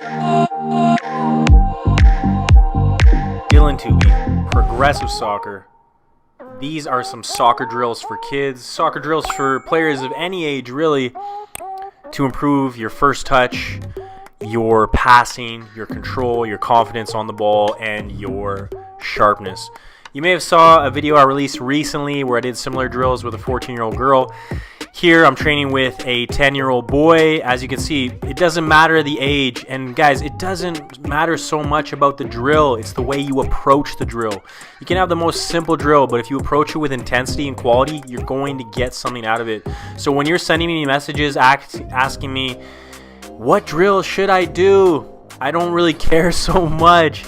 Dylan Tooby, Progressive Soccer. These are some soccer drills for kids, soccer drills for players of any age really, to improve your first touch, your passing, your control, your confidence on the ball, and your sharpness. You may have saw a video I released recently where I did similar drills with a 14-year-old girl. Here I'm training with a 10-year-old boy. As you can see, it doesn't matter the age. And guys, it doesn't matter so much about the drill. It's the way you approach the drill. You can have the most simple drill, but if you approach it with intensity and quality, you're going to get something out of it. So when you're sending me messages asking me, what drill should I do? I don't really care so much.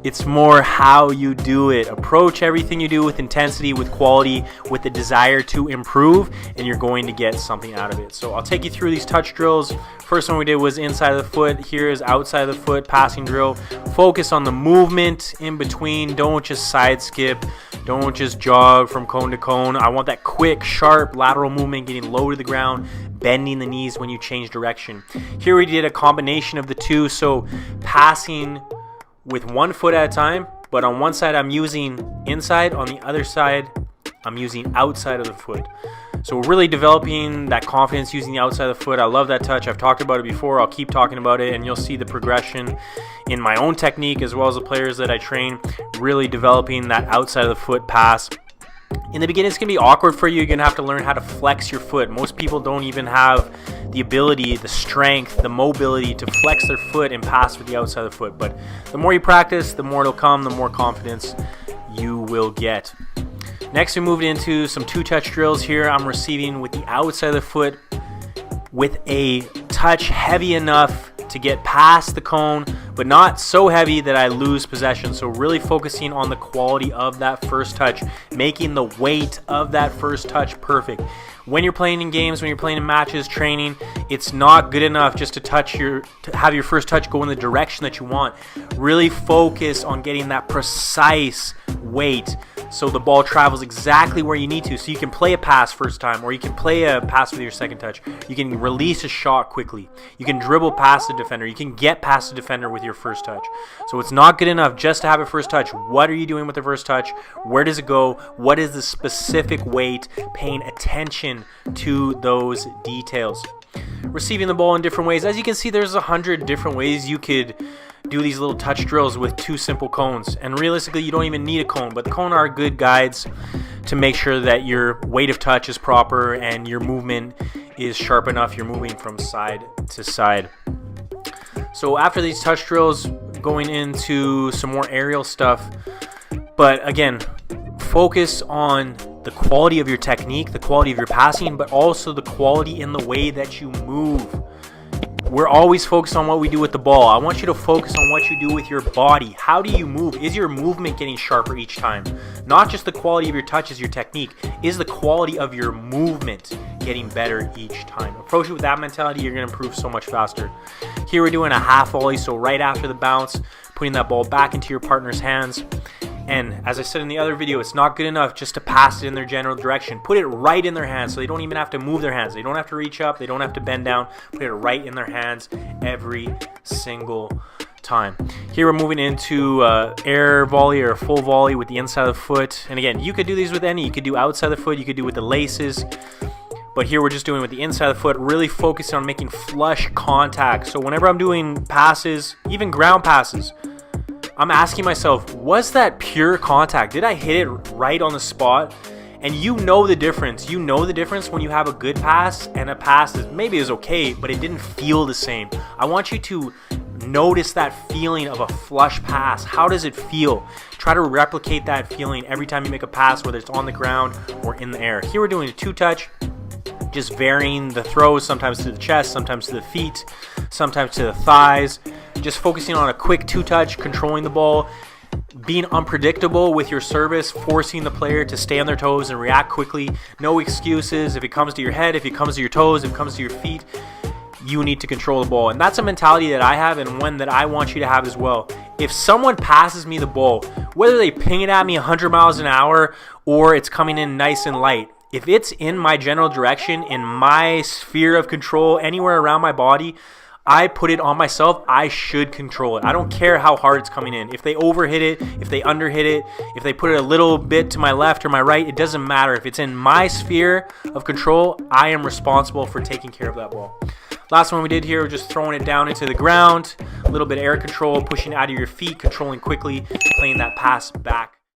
It's more how you do it. Approach everything you do with intensity, with quality, with the desire to improve, and you're going to get something out of it. So I'll take you through these touch drills. First one we did was inside of the foot. Here is outside of the foot passing drill. Focus on the movement in between. Don't just side skip. Don't just jog from cone to cone. I want that quick, sharp lateral movement, getting low to the ground, bending the knees when you change direction. Here we did a combination of the two. So passing with one foot at a time, but on one side I'm using inside, on the other side I'm using outside of the foot. So we're really developing that confidence using the outside of the foot. I love that touch. I've talked about it before. I'll keep talking about it, and you'll see the progression in my own technique as well as the players that I train, really developing that outside of the foot pass. In the beginning, it's going to be awkward for you. You're going to have to learn how to flex your foot. Most people don't even have the ability, the strength, the mobility to flex their foot and pass with the outside of the foot. But the more you practice, the more it'll come, the more confidence you will get. Next, we moved into some two-touch drills. Here, I'm receiving with the outside of the foot with a touch heavy enough to get past the cone, but not so heavy that I lose possession. So really focusing on the quality of that first touch, making the weight of that first touch perfect. When you're playing in games, when you're playing in matches, training, it's not good enough just to have your first touch go in the direction that you want. Really focus on getting that precise weight so the ball travels exactly where you need to. So you can play a pass first time, or you can play a pass with your second touch. You can release a shot quickly. You can dribble past the defender. You can get past the defender with your first touch. So it's not good enough just to have a first touch. What are you doing with the first touch? Where does it go? What is the specific weight? Paying attention to those details. Receiving the ball in different ways. As you can see, there's 100 different ways you could do these little touch drills with two simple cones. And realistically, you don't even need a cone, but the cone are good guides to make sure that your weight of touch is proper and your movement is sharp enough. You're moving from side to side. So after these touch drills, going into some more aerial stuff. But again, focus on the quality of your technique, the quality of your passing, but also the quality in the way that you move. We're always focused on what we do with the ball. I want you to focus on what you do with your body. How do you move? Is your movement getting sharper each time? Not just the quality of your touch is your technique. Is the quality of your movement getting better each time? Approach it with that mentality. You're going to improve so much faster. Here we're doing a half volley. So right after the bounce, putting that ball back into your partner's hands. And as I said in the other video, it's not good enough just to pass it in their general direction. Put it right in their hands so they don't even have to move their hands. They don't have to reach up. They don't have to bend down. Put it right in their hands every single time. Here we're moving into air volley or full volley with the inside of the foot. And again, you could do these with any. You could do outside the foot. You could do with the laces. But here we're just doing with the inside of the foot, really focusing on making flush contact. So whenever I'm doing passes, even ground passes, I'm asking myself, was that pure contact? Did I hit it right on the spot? And you know the difference. You know the difference when you have a good pass and a pass that maybe is okay, but it didn't feel the same. I want you to notice that feeling of a flush pass. How does it feel? Try to replicate that feeling every time you make a pass, whether it's on the ground or in the air. Here we're doing a two-touch, just varying the throws, sometimes to the chest, sometimes to the feet, sometimes to the thighs. Just focusing on a quick two-touch, controlling the ball, being unpredictable with your service, forcing the player to stay on their toes and react quickly. No excuses. If it comes to your head, if it comes to your toes, if it comes to your feet, you need to control the ball. And that's a mentality that I have and one that I want you to have as well. If someone passes me the ball, whether they ping it at me 100 miles an hour or it's coming in nice and light, if it's in my general direction, in my sphere of control, anywhere around my body, I put it on myself. I should control it. I don't care how hard it's coming in. If they overhit it, if they underhit it, if they put it a little bit to my left or my right, it doesn't matter. If it's in my sphere of control, I am responsible for taking care of that ball. Last one we did here was just throwing it down into the ground, a little bit of air control, pushing out of your feet, controlling quickly, playing that pass back.